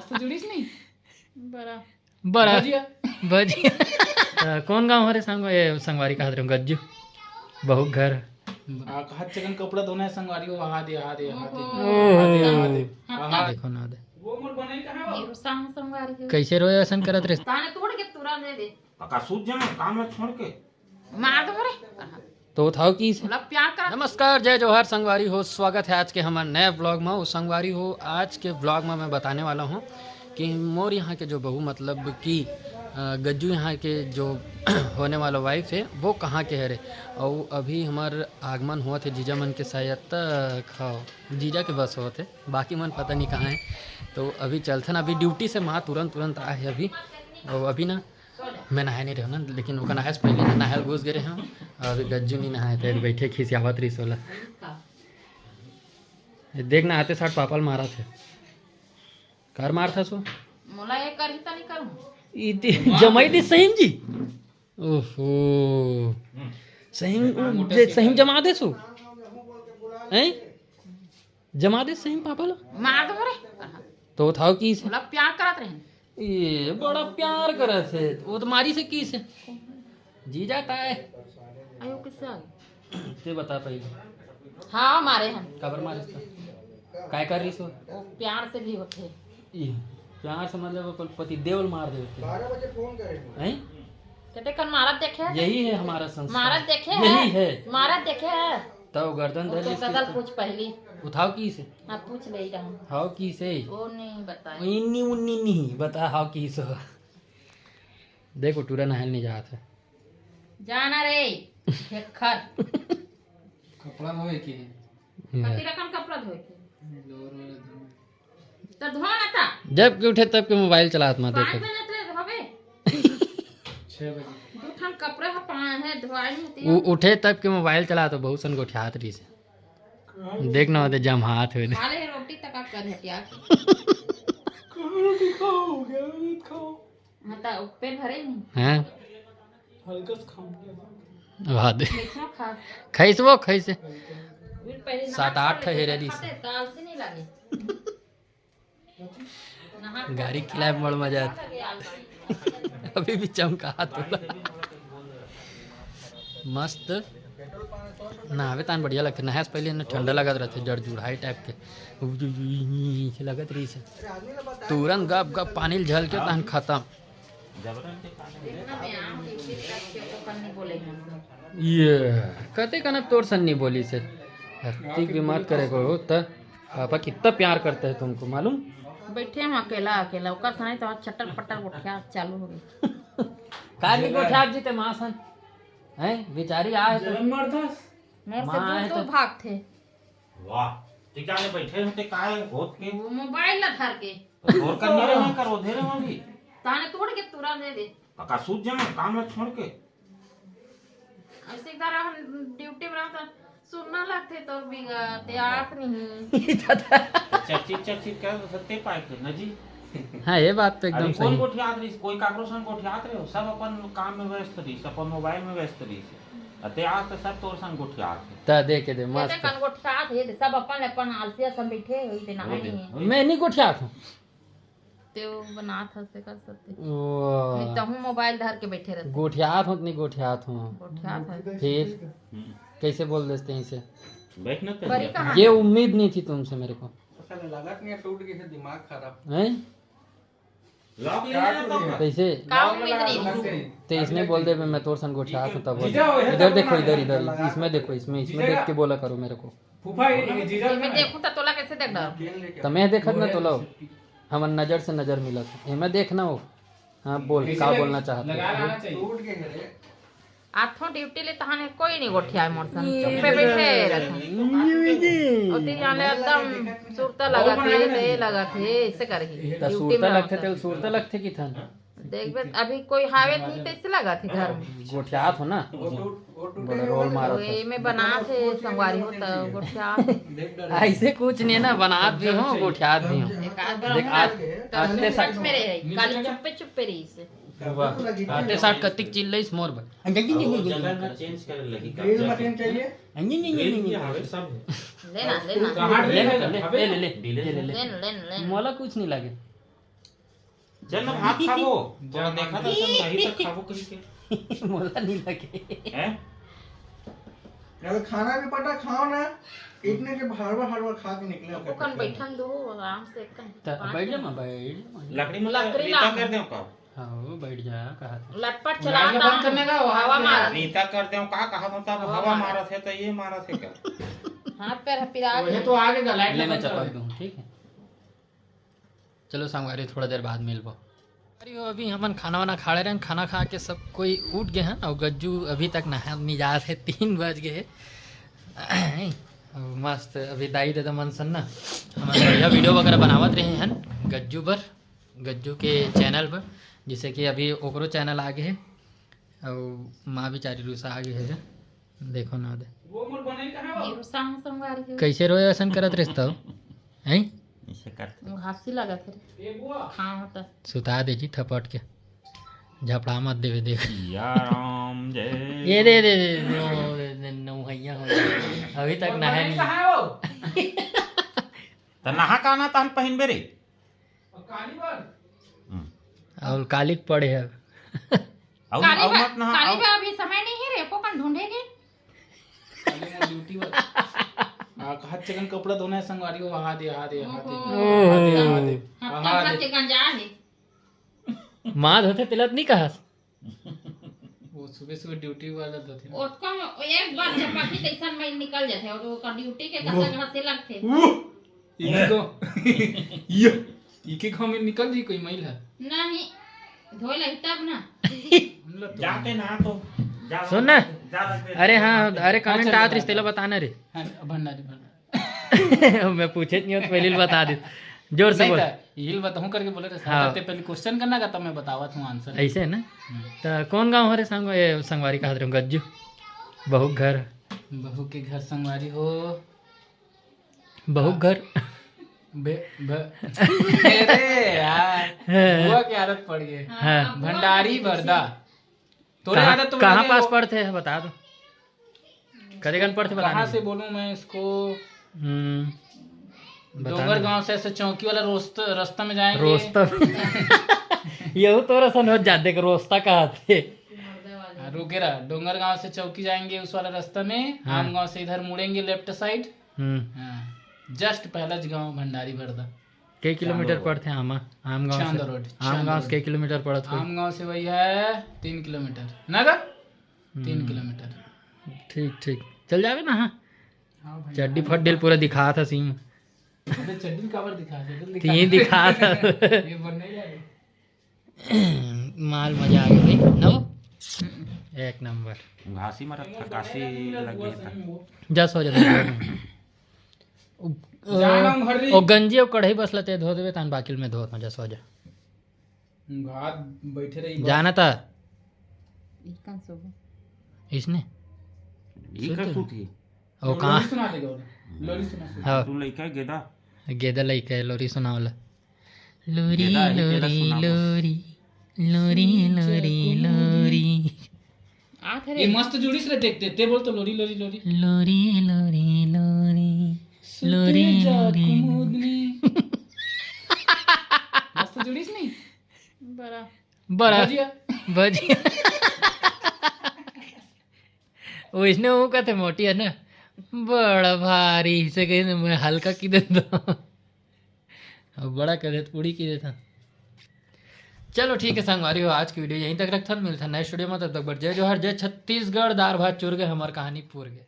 तो जुड़ीस नहीं बड़ा बड़ा भजिया भजिया कौन गाँव हरे संग ये संगवारी कहा गज्जू बहु घर हाथ चकन कपड़ा धोना है संगवारी को वहा दे देखो ना दे वो मोर बनाई कहां बा मेरो संग संगवारी के कैसे रोए ऐसा करत रे ताने तोड़ के तुरा दे दे पका सूझ जा काम में छोड़ के मार दो रे तो थाओ की से बोला प्यार कर नमस्कार जय जोहार संगवारी हो स्वागत है आज के हमारे नए ब्लॉग में उस संगवारी हो आज के ब्लॉग में मैं बताने वाला हूँ कि मोर यहाँ के जो बहू मतलब कि गज्जू यहाँ के जो होने वाला वाइफ है वो कहाँ के है रे और अभी हमार आगमन हुआ थे जीजा मन के शायद तक खाओ जीजा के बस हुआ थे बाकी मन पता नहीं कहाँ है तो अभी चलते ना अभी ड्यूटी से वहाँ तुरंत आए हैं अभी और अभी ना मैं नहाए नहीं रहा ना लेकिन वो नहाए से पहले नहायल घुस गए हैं और अभी गज्जू नहीं नहाए थे बैठे खिसियावत रही सोला देख ना आते साथ पापल मारा थे कार मार था सो मोला ये कर ही त नहीं करूं जमाई दी सहीम जी ओहो सहीम जमा दे सो हैं जमा दे सहीम पापा लो मार दो रे तो थाओ की से बोला प्यार करत रहे ये बड़ा प्यार करे थे वो तो मारी से की से जी जाता है आयो किससे आ गई ते बता पहले हां मारे हम कबर मारे इसका काय कर रही सो वो प्यार से भी होते ये प्यार से मतलब पति देवल मार देते 12 बजे फोन करेंगे हैं तेरे कन मारत देखे है यही है हमारा संस्कार मारत देखे यही है मारत देखे है तो गर्दन धर तो इसकी कदल पूछ पहली उठाओ की से हां पूछ ले रहा हूं हाउ की से वो नहीं बताए इन्नी उन्नी नहीं बता हाउ की से देखो टूरा नहल नहीं जाता जाना रे खेखर कपड़ा धोए के कति रकम कपड़ा धोए के तो धो ना था जब के उठे तब के मोबाइल चलात मत 5 देखो बजे तले धोबे 6 बजे दो ठन कपड़े हा पाए है धोआई होती उठे तब के मोबाइल चला तो बहुत सन गोठियात रही से देखना होते जम हाथ हुए खाले रोटी तक कर हटिया रोटी खाओ खाओ हता पेट भरे नहीं हैं हल्का से खाऊंगा वाह दे देखो खा खैसबो खैसे फिर पहले 7-8 हेरे दी खाते ताल से नहीं लगे नहा गाड़ी खिलाए में बड़ मजा आता लगे आलू अभी भी चमका हाथ मस्त नहावे तान बढ़िया लगते नहाए से पहले ना ठंडा लगत रहते जड़ जुड़ाई टाइप के लगत रही से तुरंत गप गप पानी झल के तान खत्म इतना में आम ड्यूटी रख के तो करने बोले हैं ये कते कनक तोड़ सन्नी बोली से ठीक भी मत करे को त पापा कितना प्यार करते हैं तुमको मालूम बैठे हम अकेला अकेला ओकर सने तो चटर पटर उठा चालू हो गई काली गोठा जीते मासन हैं बेचारी आए तो जलन मारतास मेरे माँ है से दूर तो- तो भाग थे वाह ठीक है बैठे होते काहे होत के वो मोबाइल न धर के और करने रहे करो धीरे में भी ताने तोड़ के तुरा दे दे पका सूझ जा काम में छोड़ के ऐसे एक बार हम ड्यूटी में रहता सुनना लगते तो बिगड़ते आस नहीं चर्ची कर सकते पाए के न जी हाँ ये बात तो अरे एकदम कौन सही गोठियात रही कोई काकरो संग गोठियात रहे हो सब अपन काम में व्यस्त रही सब अपन मोबाइल में व्यस्त रही अते आज तो सब तोर संग गोठियात है ता दे के दे कहते मस्त कन गोठा थे सब अपन अपन आलसिया सब बैठे हुई थे नहाई नहीं मैं नहीं गोठिया था ते वो बना था से कर सकते वो नहीं तो हूँ मोबाइल धर के बैठे रहते गोठियात हूँ नहीं गोठियात हूँ गोठा था फिर कैसे बोल देते हैं इसे बैठना बड़ी कर कहाँ ये उम्मीद नहीं थी तुमसे मेरे को लगा नहीं टूट गई है दिमाग खराब हैं लॉक लेना तो कैसे काम उम्मीद नहीं थी तो इसने बोल दे मैं तोर सन गोठियात हूँ तब बोल जीजा हो, इधर देखो इधर इसमें देखो इसमें देख के बोला करो मेरे को फूफा ये जीजा मैं देखूं तो तोला कैसे देख डर तो मैं देखत ना तो लो हमर नजर से नजर मिला था मैं देखना हो हाँ बोल क्या बोलना चाहते लगा हो? रहना चाहिए आठों ड्यूटी ले तहाने कोई नहीं गोठिया मोरसन चुप पे बैठे रहते ओती जाने एकदम सुरता लगा थे ते लगा थे ऐसे करही तो ड्यूटी सूरता में लगते थे सूरता लगते की था देख बे अभी कोई हावे नहीं तो ऐसे लगा थे घर में गोठियात हो ना बड़ा रोल मारा तो ये में बना थे संगवारी हो तो गोठिया था ऐसे कुछ नहीं ना बनात भी हो गोठियात भी हो एक आध बार देख आते सच में रही काली चुप्पे रही से आते साठ कतिक चिल्ल रही मोर पर जगह ना चेंज करे लगी ड्रिल मशीन चाहिए सब लेना लेना कहां ले ले ले ले ले लेन लेन लेन मोला कुछ नहीं लगे चल ना भात खाबो जरा देखा था सब कहीं तक खाबो कहीं के मोला नहीं लगे हैं अगर खाना भी पटा खाओ ना, इतने के हरवा खा के निकले ओकन बैठन दो आराम से कन बैठ जा मैं बैठ लकड़ी में लकड़ी रीता ला। कर देओ का हाँ बैठ जा कहा था लटपट लाइट का चलाता बंद करने का हवा मार रीता कर देओ का कहा था हवा मारत है तो ये मारत है क्या हाथ पैर पिरा वही तो आगे का लाइट ले मैं लगा चपक दूँ ठीक है। चलो संगवारी थोड़ा देर बाद मिलबो। अरे वो अभी हमन खाना वाना खा रहे हैं, खाना खा के सब कोई उठ गए हैं और गज्जू अभी तक नहा नहीं जा है 3 बज गए। मस्त अभी दाई दे मन सन ना हमारे बढ़िया वीडियो वगैरह बनावत रहे हैं गज्जू पर, गज्जू के चैनल पर, जिससे कि अभी ओकरो चैनल आगे है और माँ बेचारी रूसा आगे है। देखो ना दे वो मोर बने कहां ये संग संगवारी कैसे रोए ऐसा करत रिश्ता हैं इसे कर घासी लगा फिर ए बुआ खां होता सुता दे जी थपट के, झपड़ा मत देवे देख। या राम जय ये दे नौहैया हो गया। अभी तक नहा नहीं। कहां हो त नहा काना तहन पहिन बेरे काली बार और कालिक पड़े है। और काली और मत नहा काली पे अभी समय नहीं है रे को कन ढूंढेगे काली में ड्यूटी पर हाथ चकन कपड़ा धोना है संगवारी को वहा दे हाँ, वहा तब दे के गंजा है माँ धोते तिलत नहीं कहा। वो सुबह सुबह ड्यूटी वाला धोते ना ओतका एक बार चपाती तैसन में निकल जाते और वो का ड्यूटी के कसा घासे लगते इके को में निकल जी कोई महिला नहीं धोए लगी तब ना हम लोग तो जाते ना तो जा सुन ना, जा लग अरे हाँ अरे कमेंट अच्छा, आत रिश्ते ला बताना रे। हाँ, भंडारी मैं पूछे नहीं हो तो पहले बता दे जोर से बोल। ये बताऊं करके बोले थे हाँ। ते पहले क्वेश्चन करना का तब मैं बतावा था आंसर ऐसे है ना। तो कौन गाँव हो रे संगवारी कहा रहे गज्जू बहु घर बहू के घर संगवारी हो बहु घर अरे यार बुआ की आदत पड़ गई हाँ भंडारी बरदा तोरे आदत तो कहाँ लगे पास हो। पढ़ते हैं बता दो कदे गन पढ़ते बता कहाँ से बोलूं मैं इसको बता डोंगर गांव से ऐसे चौकी वाला रास्ता में जाएंगे रोस्ता यही तो रसन हो जाते के रोस्ता कहा थे। हाँ, रुके रहा डोंगर गांव से चौकी जाएंगे उस वाला रास्ता में हाँ। आम गांव से इधर मुड़ेंगे लेफ्ट साइड जस्ट पहला गांव भंडारी बरदा कई किलोमीटर पड़ते हैं आम गाँव चांद से रोड आम गाँव से कई किलोमीटर पड़त हो। आम गांव से वही है 3 किलोमीटर नगर 3 किलोमीटर ठीक ठीक चल जावे ना। हाँ हाँ भाई चड्डी फट दिल पूरा दिखा था सीम अबे चड्डी कवर दिखा दे तीन दिखा था। ये बनने जा रहे माल मजा आ गया भाई नो एक नंबर घासी मरत थकासी लग गई था जस हो जाता जाना हूं घर री ओ गंजी और कढ़ाई बस लते धो देवे तान बाकिल में धो जस हो जा घाट बैठे रही जाना था इकन सुबह इसने ई कर सुती ओ कहाँ सुना देगा लोरी सुना हाँ तू लइका गेदा गेदा लइका लोरी सुनावला लोरी गेदा ही गेदा लोरी सुनावो। लोरी लोरी लोरी लोरी आठ ये रे मस्त जुड़ी से देखते ते बोल तो लोरी लोरी लोरी लोरी लोरी लोरी लोरी लोरी मस्त जुड़ी से नहीं बड़ा बड़ा भजिया बजिया वो इसने वो कहते मोटी है ना बड़ा भारी से कहीं मैं हल्का की देता और बड़ा कर देता पूरी की देता। चलो ठीक है संगवारी हो आज की वीडियो यहीं तक रखता मिलता नेक्स्ट वीडियो में तब तक बढ़ जय जोहर जय छत्तीसगढ़ दार भात चुर गए हमार कहानी पूर गए।